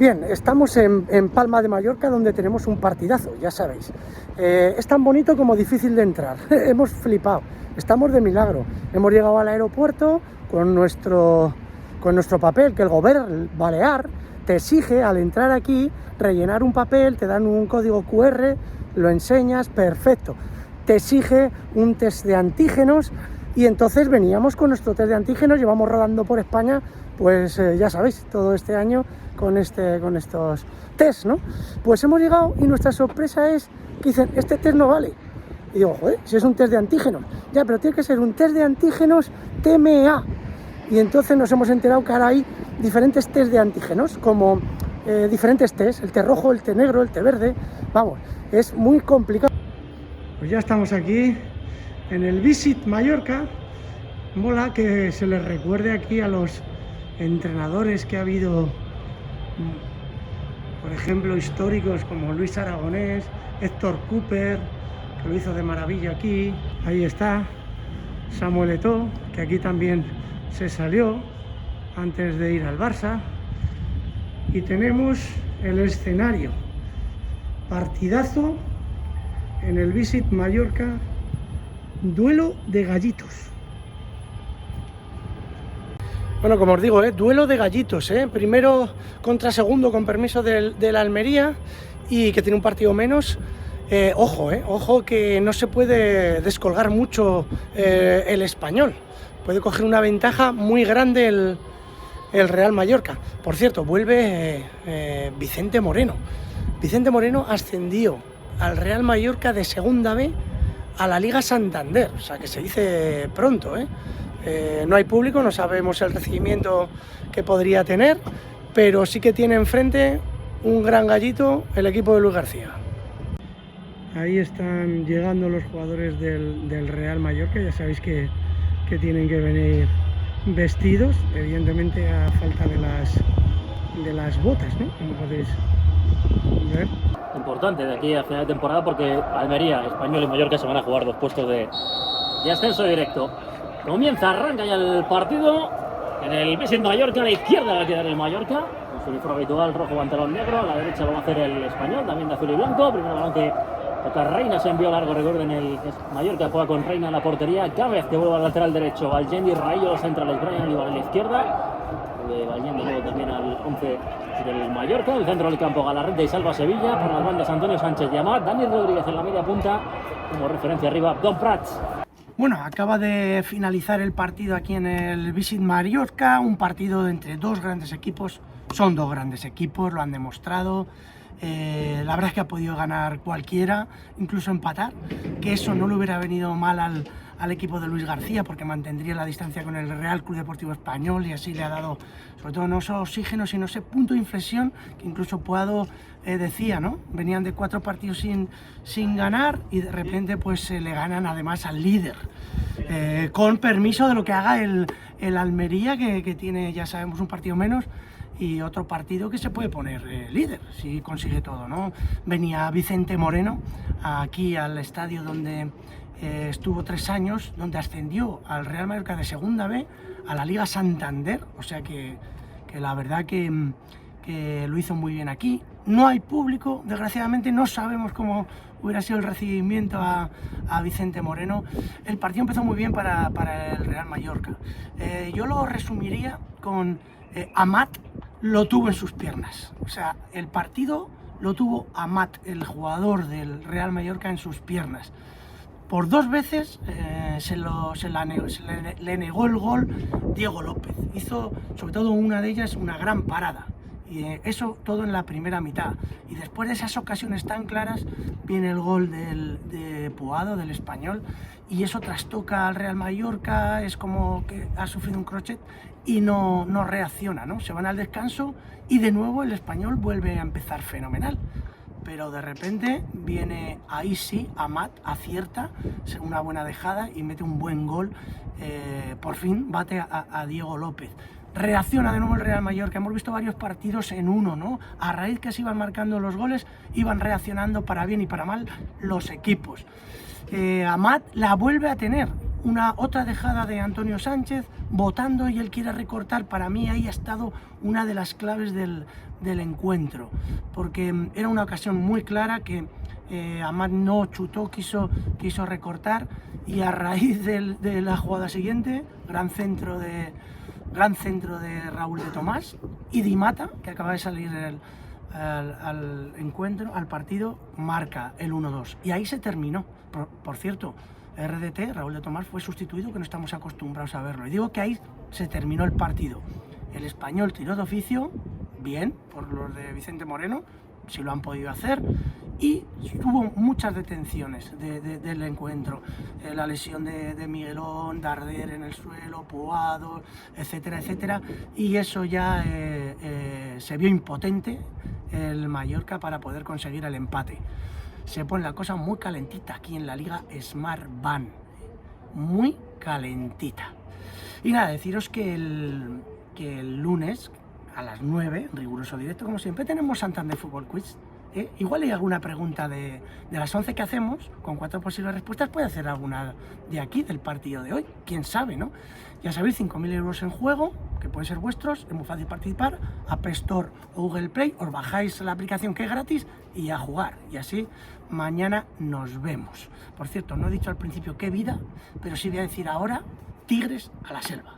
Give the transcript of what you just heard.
Bien, estamos en Palma de Mallorca, donde tenemos un partidazo, ya sabéis. Es tan bonito como difícil de entrar. Hemos flipado, estamos de milagro. Hemos llegado al aeropuerto con nuestro papel, que el gobierno balear te exige al entrar aquí rellenar un papel, te dan un código QR, lo enseñas, perfecto. Te exige un test de antígenos y entonces veníamos con nuestro test de antígenos, llevamos rodando por España, pues ya sabéis, todo este año con estos test, ¿no? Pues hemos llegado y nuestra sorpresa es que dicen, este test no vale. Y digo, joder, si es un test de antígenos. Ya, pero tiene que ser un test de antígenos TMA. Y entonces nos hemos enterado que ahora hay diferentes test de antígenos, como diferentes test, el té rojo, el té negro, el té verde. Vamos, es muy complicado. Pues ya estamos aquí en el Visit Mallorca. Mola que se les recuerde aquí a los entrenadores que ha habido, por ejemplo, históricos como Luis Aragonés, Héctor Cooper, que lo hizo de maravilla aquí. Ahí está Samuel Eto'o, que aquí también se salió antes de ir al Barça. Y tenemos el escenario, partidazo en el Visit Mallorca, duelo de gallitos. Bueno, como os digo, duelo de gallitos, primero contra segundo con permiso de la Almería y que tiene un partido menos. Ojo que no se puede descolgar mucho el Español, puede coger una ventaja muy grande el Real Mallorca. Por cierto, vuelve Vicente Moreno. Vicente Moreno ascendió al Real Mallorca de Segunda B a la Liga Santander, o sea que se dice pronto, no hay público, no sabemos el recibimiento que podría tener, pero sí que tiene enfrente un gran gallito el equipo de Luis García. Ahí están llegando los jugadores del Real Mallorca, ya sabéis que tienen que venir vestidos, evidentemente a falta de las botas, ¿no? Como podéis ver. Importante de aquí a final de temporada porque Almería, Español y Mallorca se van a jugar dos puestos de ascenso directo. Arranca ya el partido en el Visit Mallorca. A la izquierda va a quedar el Mallorca con su uniforme habitual, rojo, pantalón negro. A la derecha lo va a hacer el Español, también de azul y blanco. Primero balón que toca Reina, se envió largo, recuerden, el Mallorca juega con Reina en la portería. Cámez que vuelve al lateral derecho, Vallendi, Rayo, los centrales, Brian Olivar a la izquierda. Vallendi luego también al 11 del Mallorca. El centro del campo, Galarreta y Salva Sevilla. Por las bandas, Antonio Sánchez y Amat. Dani Rodríguez en la media punta. Como referencia arriba, Don Prats. Bueno, acaba de finalizar el partido aquí en el Visit Mallorca, un partido entre dos grandes equipos. Son dos grandes equipos, lo han demostrado. La verdad es que ha podido ganar cualquiera, incluso empatar, que eso no le hubiera venido mal al equipo de Luis García, porque mantendría la distancia con el Real Club Deportivo Español y así le ha dado, sobre todo, no solo oxígeno, sino ese punto de inflexión que incluso Puado decía, ¿no? Venían de 4 partidos sin ganar y de repente pues le ganan además al líder, con permiso de lo que haga el Almería, que tiene, ya sabemos, un partido menos y otro partido que se puede poner líder si consigue todo, ¿no? Venía Vicente Moreno aquí al estadio donde estuvo 3 años, donde ascendió al Real Mallorca de Segunda B a la Liga Santander, o sea que la verdad que lo hizo muy bien aquí. No hay público, desgraciadamente no sabemos cómo hubiera sido el recibimiento a Vicente Moreno. El partido empezó muy bien para el Real Mallorca. Yo lo resumiría con Amat lo tuvo en sus piernas, o sea, el partido lo tuvo Amat, el jugador del Real Mallorca, en sus piernas. Por 2 veces le negó el gol Diego López. Hizo, sobre todo una de ellas, una gran parada. Y eso todo en la primera mitad. Y después de esas ocasiones tan claras, viene el gol de Puado, del Español. Y eso trastoca al Real Mallorca, es como que ha sufrido un crochet y no reacciona, ¿no? Se van al descanso y de nuevo el Español vuelve a empezar fenomenal. Pero de repente viene, ahí sí, Amat acierta, una buena dejada y mete un buen gol. Por fin bate a Diego López. Reacciona de nuevo el Real Mallorca. Hemos visto varios partidos en uno, ¿no? A raíz que se iban marcando los goles, iban reaccionando para bien y para mal los equipos. Amat la vuelve a tener. otra dejada de Antonio Sánchez, votando, y él quiere recortar. Para mí ahí ha estado una de las claves del encuentro, porque era una ocasión muy clara que Amat no chutó, quiso recortar, y a raíz de la jugada siguiente, gran centro de Raúl de Tomás, y Di Mata, que acaba de salir al encuentro, al partido, marca el 1-2, y ahí se terminó. Por cierto, RDT, Raúl de Tomás, fue sustituido, que no estamos acostumbrados a verlo, y digo que ahí se terminó el partido. El Español tiró de oficio, bien, por los de Vicente Moreno, si lo han podido hacer, y hubo muchas detenciones del encuentro. La lesión de Miguelón, Darder en el suelo, Puado, etcétera, etcétera, y eso ya se vio impotente el Mallorca para poder conseguir el empate. Se pone la cosa muy calentita aquí en la Liga Smart Ban, muy calentita. Y nada, deciros que el lunes a las 9, riguroso directo como siempre, tenemos Santander Fútbol Quiz. Igual hay alguna pregunta de las 11 que hacemos, con 4 posibles respuestas, puede hacer alguna de aquí, del partido de hoy, quién sabe, ¿no? Ya sabéis, 5.000 euros en juego, que pueden ser vuestros, es muy fácil participar. App Store o Google Play, os bajáis la aplicación, que es gratis, y a jugar, y así mañana nos vemos. Por cierto, no he dicho al principio qué vida, pero sí voy a decir ahora: Tigres a la Selva.